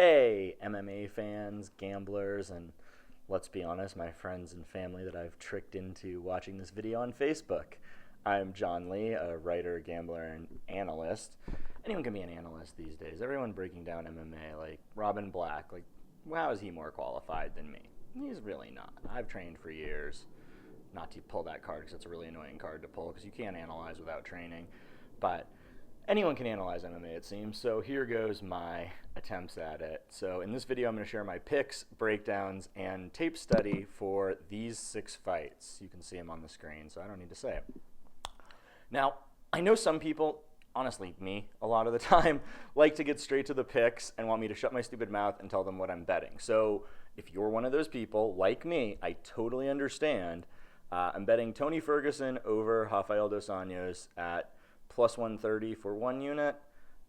Hey, MMA fans, gamblers, and let's be honest, my friends and family that I've tricked into watching this video on Facebook. I'm John Lee, a writer, gambler, and analyst. Anyone can be an analyst these days. Everyone breaking down MMA, like Robin Black, like, how is he more qualified than me? He's really not. I've trained for years. Not to pull that card because it's a really annoying card to pull because you can't analyze without training. But anyone can analyze MMA, it seems. So here goes my attempts at it. So in this video, I'm going to share my picks, breakdowns, and tape study for these 6 fights. You can see them on the screen, so I don't need to say it. Now, I know some people, honestly, me, a lot of the time, like to get straight to the picks and want me to shut my stupid mouth and tell them what I'm betting. So if you're one of those people, like me, I totally understand. I'm betting Tony Ferguson over Rafael dos Anjos at plus 130 for 1 unit.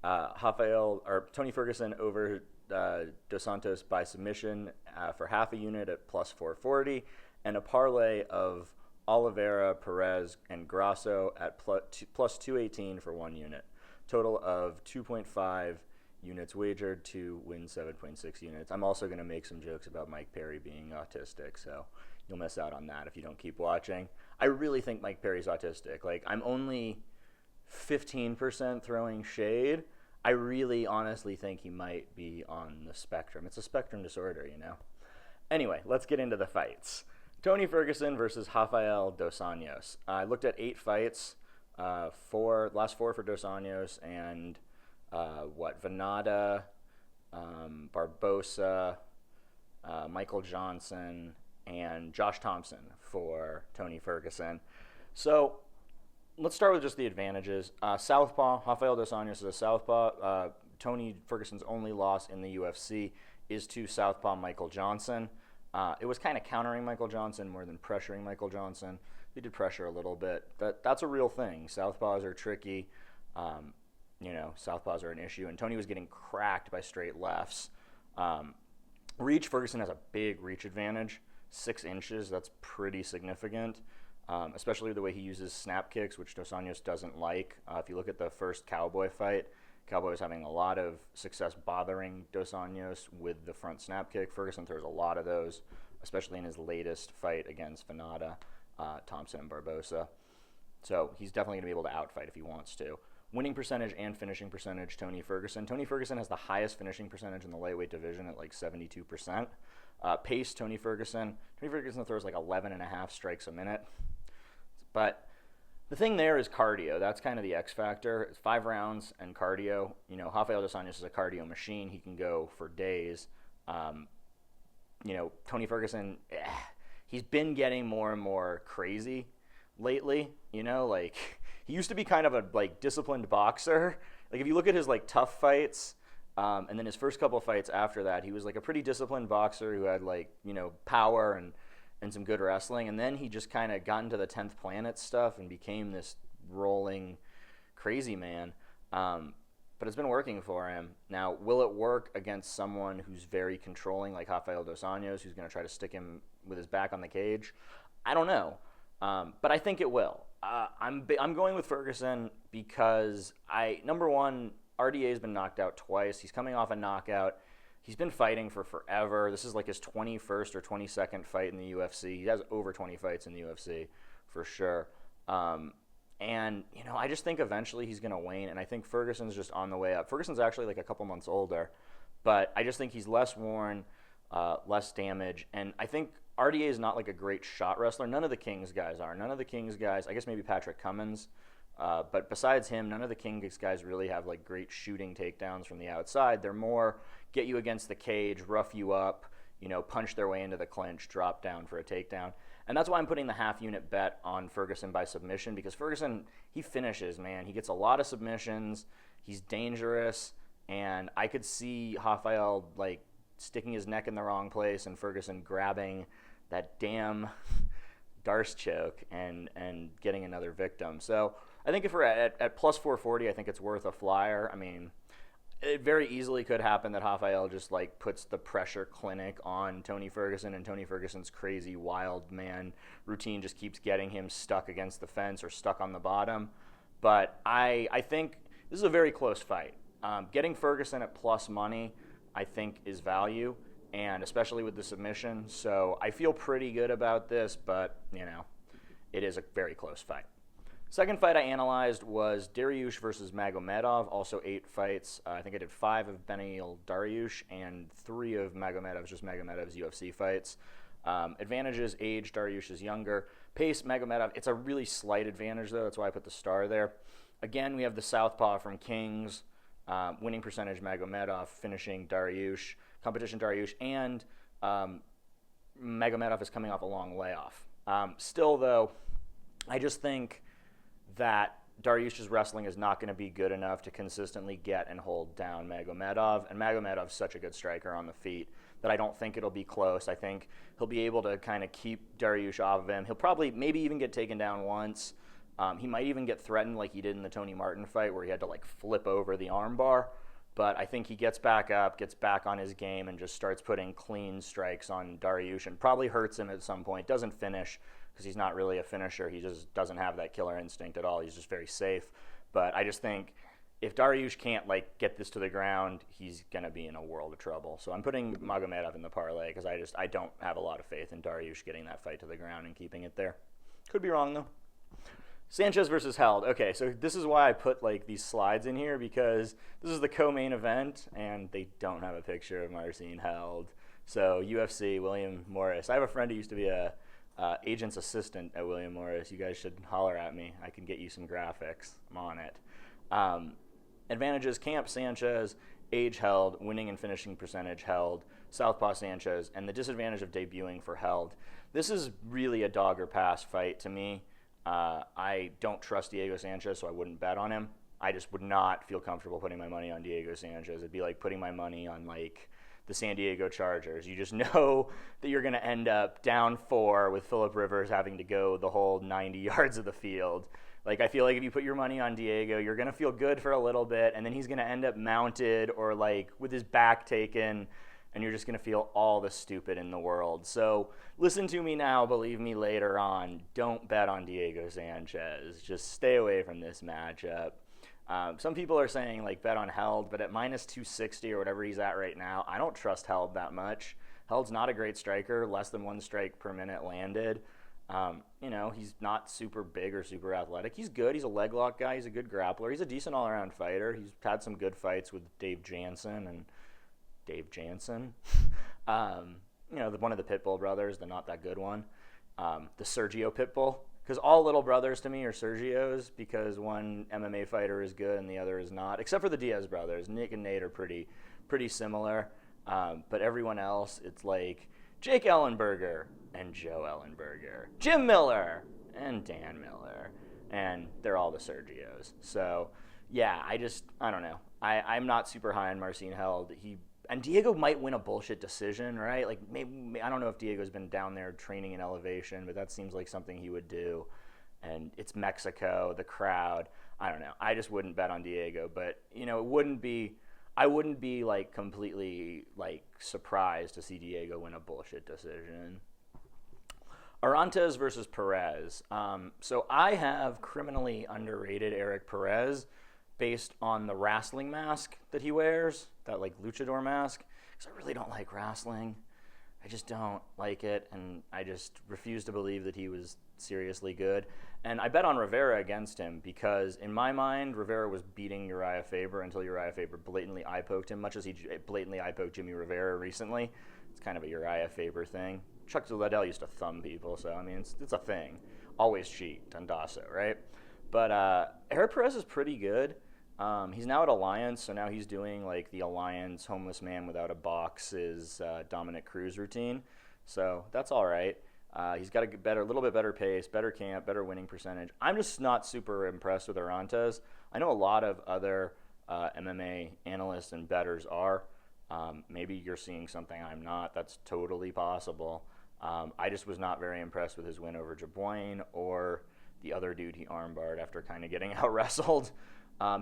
Tony Ferguson over Dos Santos by submission for half a unit at plus 440, and a parlay of Oliveira, Perez, and Grasso at plus 218 for 1 unit. Total of 2.5 units wagered to win 7.6 units. I'm also going to make some jokes about Mike Perry being autistic, so you'll miss out on that if you don't keep watching. I really think Mike Perry's autistic. Like, I'm only 15% throwing shade. I really honestly think he might be on the spectrum. It's a spectrum disorder, you know. Anyway, let's get into the fights. Tony Ferguson versus Rafael dos Anjos. I looked at 8 fights, last 4 for dos Anjos, and Venata, Barbosa, Michael Johnson, and Josh Thompson for Tony Ferguson. So let's start with just the advantages. Southpaw, Rafael dos Anjos is a southpaw. Tony Ferguson's only loss in the UFC is to southpaw Michael Johnson. It was kind of countering Michael Johnson more than pressuring Michael Johnson. They did pressure a little bit. That's a real thing. Southpaws are tricky. Southpaws are an issue. And Tony was getting cracked by straight lefts. Reach, Ferguson has a big reach advantage. 6 inches, that's pretty significant. Especially the way he uses snap kicks, which Dos Anjos doesn't like. If you look at the first Cowboy fight, Cowboy was having a lot of success bothering Dos Anjos with the front snap kick. Ferguson throws a lot of those, especially in his latest fight against Venata, Thompson, and Barbosa. So he's definitely going to be able to outfight if he wants to. Winning percentage and finishing percentage, Tony Ferguson. Tony Ferguson has the highest finishing percentage in the lightweight division at like 72%. Pace, Tony Ferguson. Tony Ferguson throws like 11.5 strikes a minute. But the thing there is cardio. That's kind of the X factor. It's 5 rounds and cardio. Rafael dos Anjos is a cardio machine. He can go for days. Tony Ferguson, he's been getting more and more crazy lately. He used to be kind of a disciplined boxer. Like if you look at his tough fights, and then his first couple of fights after that, he was a pretty disciplined boxer who had power and some good wrestling, and then he just kind of got into the 10th planet stuff and became this rolling crazy man. But it's been working for him. Now, will it work against someone who's very controlling like Rafael dos Anjos, who's going to try to stick him with his back on the cage? I don't know, but I think it will. I'm going with Ferguson because number one, RDA's been knocked out twice. He's coming off a knockout. He's been fighting for forever. This is like his 21st or 22nd fight in the UFC. He has over 20 fights in the UFC for sure. I just think eventually he's going to wane, and I think Ferguson's just on the way up. Ferguson's actually a couple months older, but I just think he's less worn, less damage, and I think RDA is not a great shot wrestler. None of the Kings guys are. None of the Kings guys, I guess maybe Patrick Cummins, but besides him, none of the Kings guys really have great shooting takedowns from the outside. They're more get you against the cage, rough you up, punch their way into the clinch, drop down for a takedown. And that's why I'm putting the half-unit bet on Ferguson by submission, because Ferguson, he finishes, man. He gets a lot of submissions. He's dangerous, and I could see Rafael, sticking his neck in the wrong place and Ferguson grabbing that damn Darce choke and getting another victim. So I think if we're at plus 440, I think it's worth a flyer. I mean, it very easily could happen that Rafael just puts the pressure clinic on Tony Ferguson, and Tony Ferguson's crazy wild man routine just keeps getting him stuck against the fence or stuck on the bottom. But I think this is a very close fight. Getting Ferguson at plus money I think is value, and especially with the submission. So I feel pretty good about this, but, it is a very close fight. Second fight I analyzed was Dariush versus Magomedov, also 8 fights. I think I did 5 of Beneil Dariush and 3 of Magomedov's, just Magomedov's UFC fights. Advantages, age, Dariush is younger. Pace, Magomedov, it's a really slight advantage, though. That's why I put the star there. Again, we have the southpaw from Kings, winning percentage Magomedov, finishing Dariush, competition Dariush, and Magomedov is coming off a long layoff. Still, though, I just think that Dariush's wrestling is not going to be good enough to consistently get and hold down Magomedov. And Magomedov's such a good striker on the feet that I don't think it'll be close. I think he'll be able to kind of keep Dariush off of him. He'll probably maybe even get taken down once. He might even get threatened like he did in the Tony Martin fight where he had to flip over the armbar. But I think he gets back up, gets back on his game, and just starts putting clean strikes on Dariush and probably hurts him at some point. Doesn't finish because he's not really a finisher. He just doesn't have that killer instinct at all. He's just very safe. But I just think if Dariush can't get this to the ground, he's going to be in a world of trouble. So I'm putting Magomedov in the parlay because I don't have a lot of faith in Dariush getting that fight to the ground and keeping it there. Could be wrong, though. Sanchez versus Held. Okay, so this is why I put these slides in here, because this is the co-main event, and they don't have a picture of Marcin Held. So UFC, William Morris. I have a friend who used to be a agent's assistant at William Morris. You guys should holler at me. I can get you some graphics. I'm on it. Advantages, camp Sanchez, age Held, winning and finishing percentage Held, southpaw Sanchez, and the disadvantage of debuting for Held. This is really a dog or pass fight to me. I don't trust Diego Sanchez, so I wouldn't bet on him. I just would not feel comfortable putting my money on Diego Sanchez. It'd be like putting my money on the San Diego Chargers. You just know that you're going to end up down 4 with Phillip Rivers having to go the whole 90 yards of the field. I feel like if you put your money on Diego, you're going to feel good for a little bit, and then he's going to end up mounted or with his back taken, and you're just going to feel all the stupid in the world. So listen to me now, believe me later on. Don't bet on Diego Sanchez. Just stay away from this matchup. Some people are saying bet on Held, but at minus 260 or whatever he's at right now, I don't trust Held that much. Held's not a great striker, less than 1 strike per minute landed. He's not super big or super athletic. He's good. He's a leg lock guy. He's a good grappler. He's a decent all-around fighter. He's had some good fights with Dave Jansen. One of the Pitbull brothers, the not that good one. The Sergio Pitbull. Because all little brothers to me are Sergios, because one MMA fighter is good and the other is not. Except for the Diaz brothers. Nick and Nate are pretty similar. But everyone else, it's Jake Ellenberger and Joe Ellenberger. Jim Miller and Dan Miller. And they're all the Sergios. So, yeah, I don't know. I'm not super high on Marcin Held. And Diego might win a bullshit decision, right? Maybe I don't know if Diego's been down there training in elevation, but that seems like something he would do. And it's Mexico, the crowd. I don't know. I just wouldn't bet on Diego, but I wouldn't be completely surprised to see Diego win a bullshit decision. Arantes versus Perez. So I have criminally underrated Eric Perez based on the wrestling mask that he wears, that luchador mask, because I really don't like wrestling. I just don't like it, and I just refuse to believe that he was seriously good. And I bet on Rivera against him because, in my mind, Rivera was beating Uriah Faber until Uriah Faber blatantly eye-poked him, much as he blatantly eye-poked Jimmy Rivera recently. It's kind of a Uriah Faber thing. Chuck Liddell used to thumb people, so, it's a thing. Always cheat, Dondasso, right? But Eric Perez is pretty good. He's now at Alliance, so now he's doing the Alliance Homeless Man Without a Box's Dominic Cruz routine. So that's all right. He's got a little bit better pace, better camp, better winning percentage. I'm just not super impressed with Arantes. I know a lot of other MMA analysts and bettors are. Maybe you're seeing something I'm not. That's totally possible. I just was not very impressed with his win over Jabouin or the other dude he armbarred after kind of getting out-wrestled.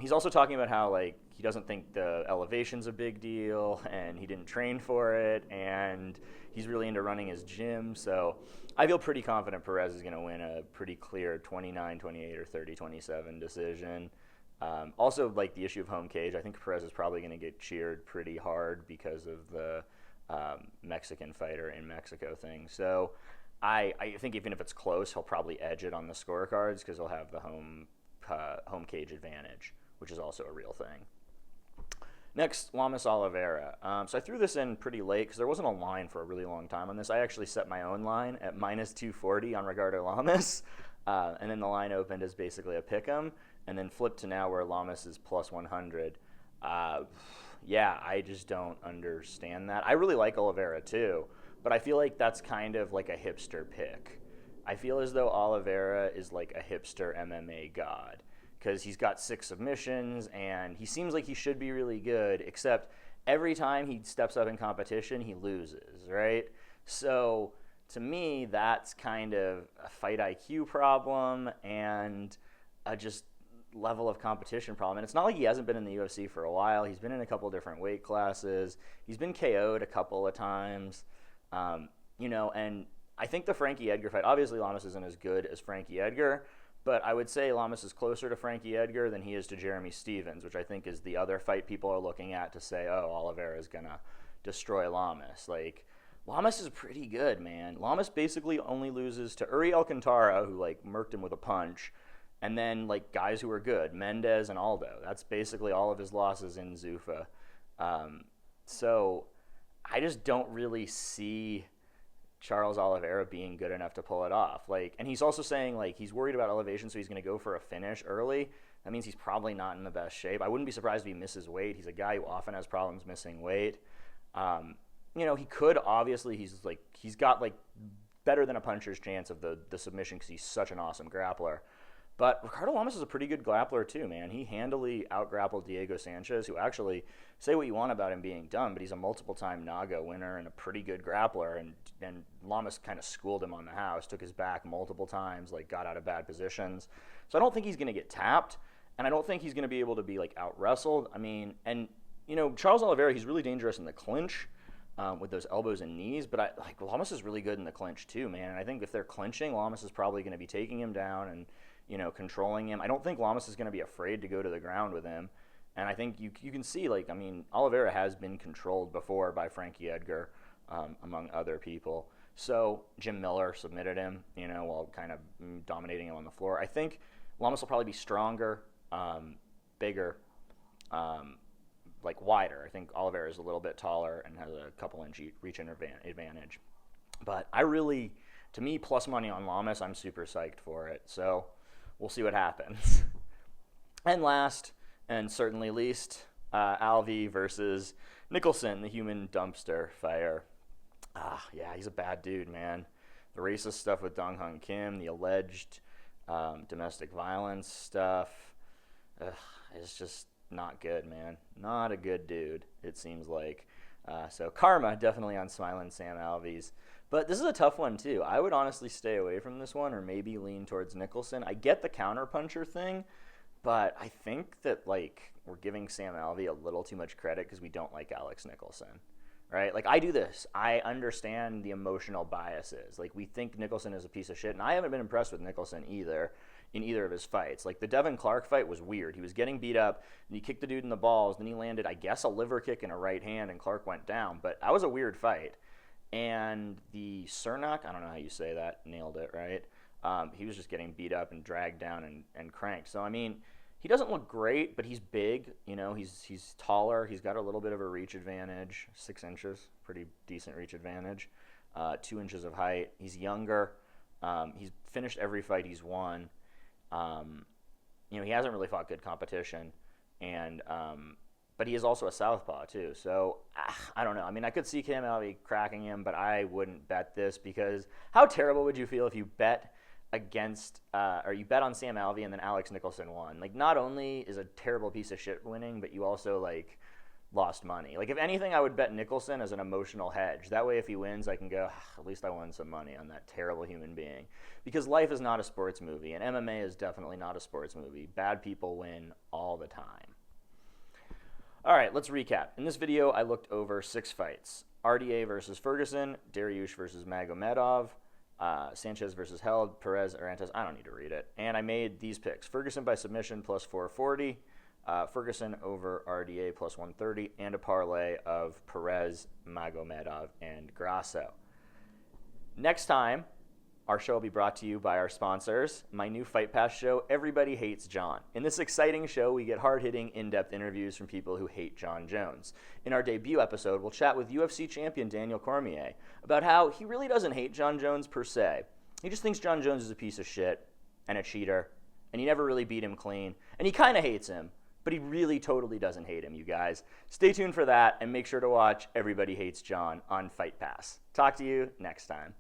He's also talking about how he doesn't think the elevation's a big deal and he didn't train for it and he's really into running his gym. So I feel pretty confident Perez is going to win a pretty clear 29-28 or 30-27 decision. Also, like the issue of home cage, I think Perez is probably going to get cheered pretty hard because of the Mexican fighter in Mexico thing. So I think even if it's close, he'll probably edge it on the scorecards because he'll have the home cage advantage, which is also a real thing. Next, Lamas Oliveira. So I threw this in pretty late because there wasn't a line for a really long time on this. I actually set my own line at minus 240 on Ricardo Lamas, and then the line opened as basically a pick'em, and then flipped to now where Lamas is plus 100. Yeah, I just don't understand that. I really like Oliveira too, but I feel like that's kind of like a hipster pick. I feel as though Oliveira is like a hipster MMA god because he's got 6 submissions and he seems like he should be really good, except every time he steps up in competition, he loses, right? So to me, that's kind of a fight IQ problem and a just level of competition problem. And it's not like he hasn't been in the UFC for a while. He's been in a couple different weight classes. He's been KO'd a couple of times. And I think the Frankie Edgar fight, obviously Lamas isn't as good as Frankie Edgar, but I would say Lamas is closer to Frankie Edgar than he is to Jeremy Stevens, which I think is the other fight people are looking at to say, oh, Oliveira is going to destroy Lamas. Like, Lamas is pretty good, man. Lamas basically only loses to Uri Alcantara, who, like, murked him with a punch, and then, like, guys who are good, Mendez and Aldo. That's basically all of his losses in Zuffa. So I just don't really see Charles Oliveira being good enough to pull it off. Like, and he's also saying, like, he's worried about elevation, so he's going to go for a finish early. That means he's probably not in the best shape. I wouldn't be surprised if he misses weight. He's a guy who often has problems missing weight. He could, obviously, he's got, like, better than a puncher's chance of the submission because he's such an awesome grappler. But Ricardo Lamas is a pretty good grappler too, man. He handily out-grappled Diego Sanchez, who actually, say what you want about him being dumb, but he's a multiple-time NAGA winner and a pretty good grappler. And Lamas kind of schooled him on the house, took his back multiple times, like got out of bad positions. So I don't think he's going to get tapped, and I don't think he's going to be able to be like out-wrestled. I mean, and Charles Oliveira, he's really dangerous in the clinch with those elbows and knees, but Lamas is really good in the clinch too, man. And I think if they're clinching, Lamas is probably going to be taking him down and controlling him. I don't think Lamas is going to be afraid to go to the ground with him. And I think you can see, Oliveira has been controlled before by Frankie Edgar, among other people. So Jim Miller submitted him, while kind of dominating him on the floor. I think Lamas will probably be stronger, bigger, wider. I think Oliveira is a little bit taller and has a couple inch reach advantage. But to me, plus money on Lamas, I'm super psyched for it. So we'll see what happens. And last, and certainly least, Alvey versus Nicholson, the human dumpster fire. Yeah, he's a bad dude, man. The racist stuff with Dong Hung Kim, the alleged domestic violence stuff, it's just not good, man. Not a good dude, it seems like. So karma, definitely on Smiling Sam Alvey's. But this is a tough one, too. I would honestly stay away from this one or maybe lean towards Nicholson. I get the counterpuncher thing, but I think that, we're giving Sam Alvey a little too much credit because we don't like Alex Nicholson, right? I do this. I understand the emotional biases. We think Nicholson is a piece of shit, and I haven't been impressed with Nicholson either in either of his fights. The Devin Clark fight was weird. He was getting beat up, and he kicked the dude in the balls, then he landed, I guess, a liver kick and a right hand, and Clark went down. But that was a weird fight. And the Cernak, I don't know how you say that, nailed it, right? He was just getting beat up and dragged down and cranked. So, he doesn't look great, but he's big. He's taller. He's got a little bit of a reach advantage, 6 inches, pretty decent reach advantage, 2 inches of height. He's younger. He's finished every fight he's won. He hasn't really fought good competition, and but he is also a southpaw too. So I don't know. I could see Cam Alvey cracking him, but I wouldn't bet this because how terrible would you feel if you bet against or you bet on Sam Alvey and then Alex Nicholson won? Not only is a terrible piece of shit winning, but you also lost money. If anything, I would bet Nicholson as an emotional hedge. That way, if he wins, I can go, at least I won some money on that terrible human being. Because life is not a sports movie, and MMA is definitely not a sports movie. Bad people win all the time. All right, let's recap. In this video, I looked over 6 fights. RDA versus Ferguson, Dariush versus Magomedov, Sanchez versus Held, Perez, Arantes, I don't need to read it. And I made these picks. Ferguson by submission plus 440, Ferguson over RDA plus 130, and a parlay of Perez, Magomedov, and Grasso. Next time, our show will be brought to you by our sponsors, my new Fightpass show, Everybody Hates Jon. In this exciting show, we get hard-hitting, in-depth interviews from people who hate Jon Jones. In our debut episode, we'll chat with UFC champion Daniel Cormier about how he really doesn't hate Jon Jones per se. He just thinks Jon Jones is a piece of shit and a cheater, and he never really beat him clean, and he kind of hates him, but he really totally doesn't hate him, you guys. Stay tuned for that, and make sure to watch Everybody Hates Jon on Fight Pass. Talk to you next time.